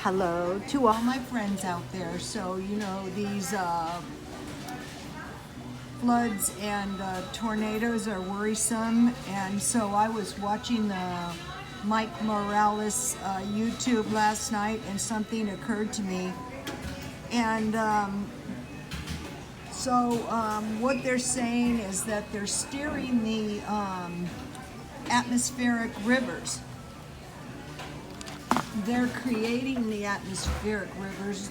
hello to all my friends out there. So, these floods and tornadoes are worrisome. And so I was watching the Mike Morales YouTube last night, and something occurred to me. And what they're saying is that they're steering the atmospheric rivers. They're creating the atmospheric rivers,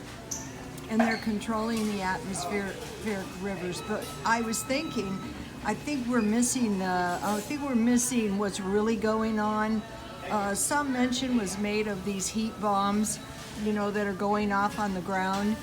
and they're controlling the atmospheric rivers. But I was thinking, I think we're missing what's really going on. Some mention was made of these heat bombs, that are going off on the ground.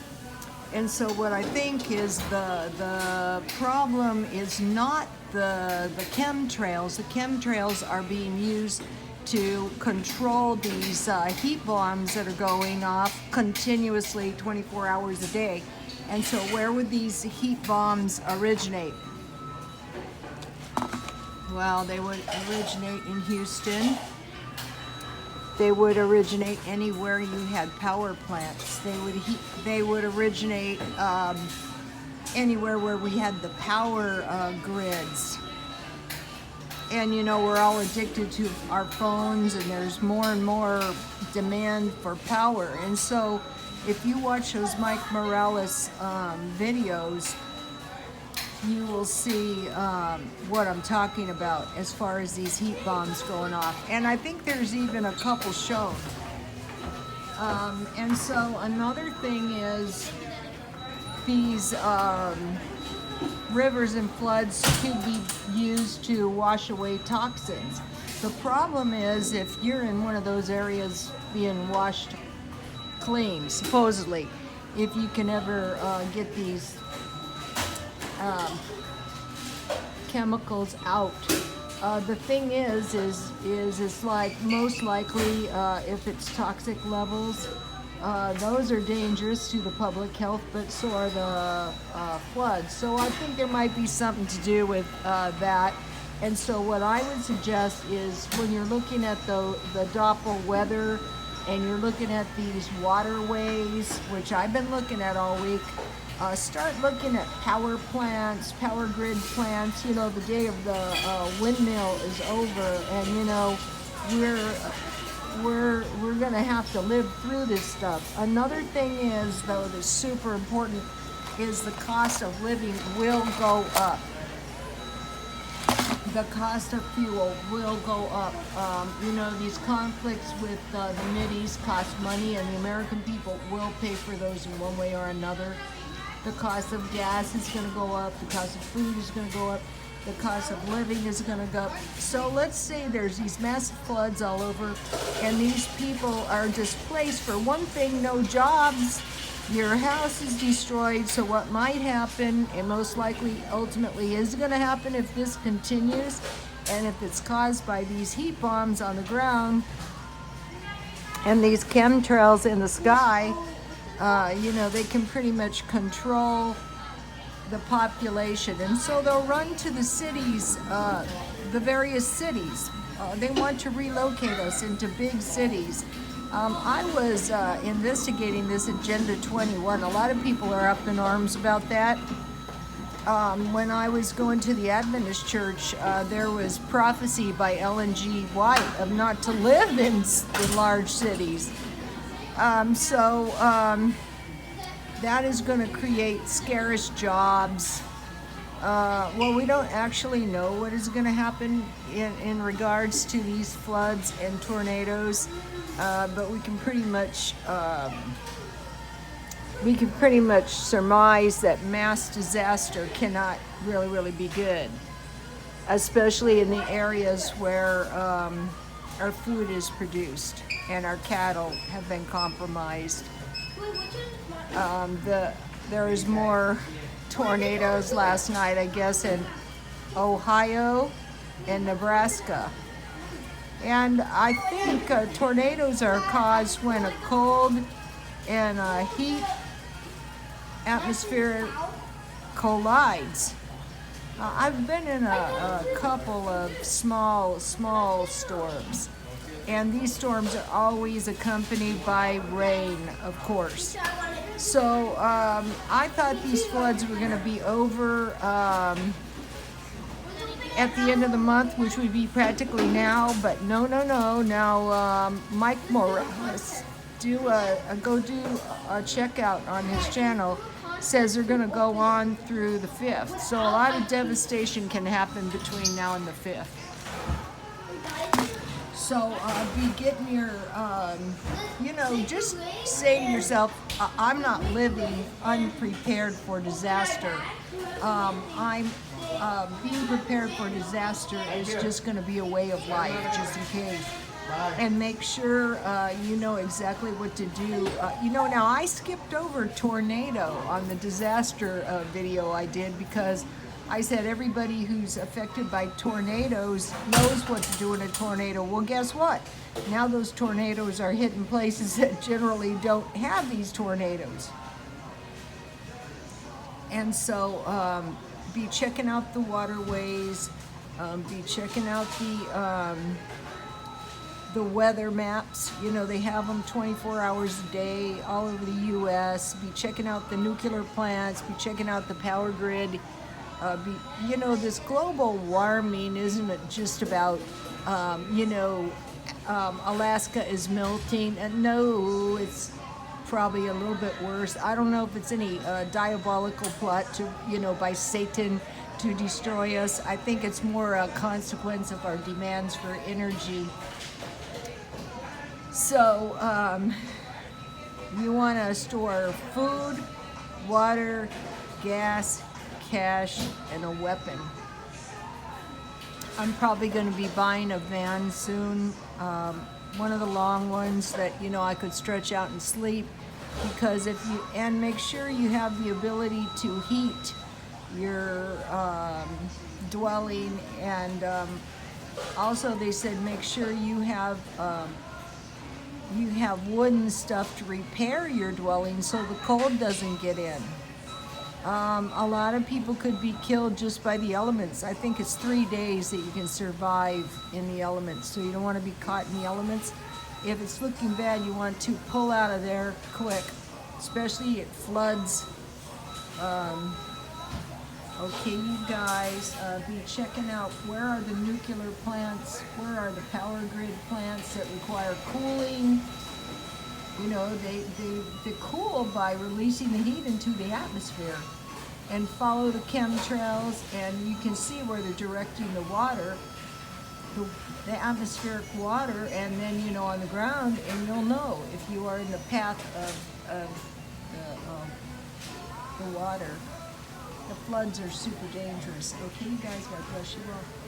And so what I think is the problem is not the chemtrails. The chemtrails are being used to control these heat bombs that are going off continuously 24 hours a day. And so where would these heat bombs originate? Well, they would originate in Houston. They would originate anywhere you had power plants. They would originate anywhere where we had the power grids. And we're all addicted to our phones, and there's more and more demand for power. And so if you watch those Mike Morales videos, you will see what I'm talking about as far as these heat bombs going off. And I think there's even a couple shown. And so another thing is these rivers and floods could be used to wash away toxins. The problem is if you're in one of those areas being washed clean, supposedly, if you can ever get these chemicals out. The thing is it's like most likely if it's toxic levels, those are dangerous to the public health, but so are the floods. So I think there might be something to do with that. And so what I would suggest is when you're looking at the Doppel weather and you're looking at these waterways, which I've been looking at all week, start looking at power plants, power grid plants. The day of the windmill is over, and we're going to have to live through this stuff. Another thing is, though, that's super important is the cost of living will go up. The cost of fuel will go up. These conflicts with the Mideast cost money, and the American people will pay for those in one way or another. The cost of gas is going to go up. The cost of food is going to go up. The cost of living is going to go up. So let's say there's these massive floods all over, and these people are displaced. For one thing, no jobs. Your house is destroyed. So what might happen, and most likely ultimately is going to happen if this continues, and if it's caused by these heat bombs on the ground and these chemtrails in the sky, they can pretty much control the population. And so they'll run to the cities, the various cities. They want to relocate us into big cities. I was investigating this Agenda 21. A lot of people are up in arms about that. When I was going to the Adventist church, there was prophecy by Ellen G. White of not to live in large cities. That is going to create scarce jobs. We don't actually know what is going to happen in regards to these floods and tornadoes, but we can pretty much surmise that mass disaster cannot really be good, especially in the areas where our food is produced and our cattle have been compromised. There was more tornadoes last night, I guess, in Ohio and Nebraska. And I think tornadoes are caused when a cold and a heat atmosphere collides. I've been in a couple of small storms, And these storms are always accompanied by rain, of course. So I thought these floods were going to be over at the end of the month, which would be practically now, but no. Now Mike Morales do a checkout on his channel, says they're going to go on through the 5th. So a lot of devastation can happen between now and the 5th. So be getting your, just say to yourself, I'm not living unprepared for disaster. Being prepared for disaster is just going to be a way of life, just in case. And make sure you know exactly what to do. Now I skipped over tornado on the disaster video I did, because I said everybody who's affected by tornadoes knows what to do in a tornado. Well, guess what? Now those tornadoes are hitting places that generally don't have these tornadoes. And so be checking out the waterways, be checking out the weather maps. They have them 24 hours a day all over the U.S. Be checking out the nuclear plants, be checking out the power grid. This global warming isn't just about, Alaska is melting. No, it's probably a little bit worse. I don't know if it's any diabolical plot by Satan to destroy us. I think it's more a consequence of our demands for energy. So you want to store food, water, gas, cash, and a weapon. I'm probably going to be buying a van soon, one of the long ones that I could stretch out and sleep, because and make sure you have the ability to heat your dwelling, and also they said make sure you have wooden stuff to repair your dwelling so the cold doesn't get in. A lot of people could be killed just by the elements. I think it's 3 days that you can survive in the elements, so you don't want to be caught in the elements. If it's looking bad, you want to pull out of there quick, especially it floods. Okay, you guys, be checking out where are the nuclear plants, where are the power grid plants that require cooling. They cool by releasing the heat into the atmosphere, and follow the chemtrails, and you can see where they're directing the water, the atmospheric water, and then on the ground, and you'll know if you are in the path of the water. The floods are super dangerous. Okay, you guys, God bless you all.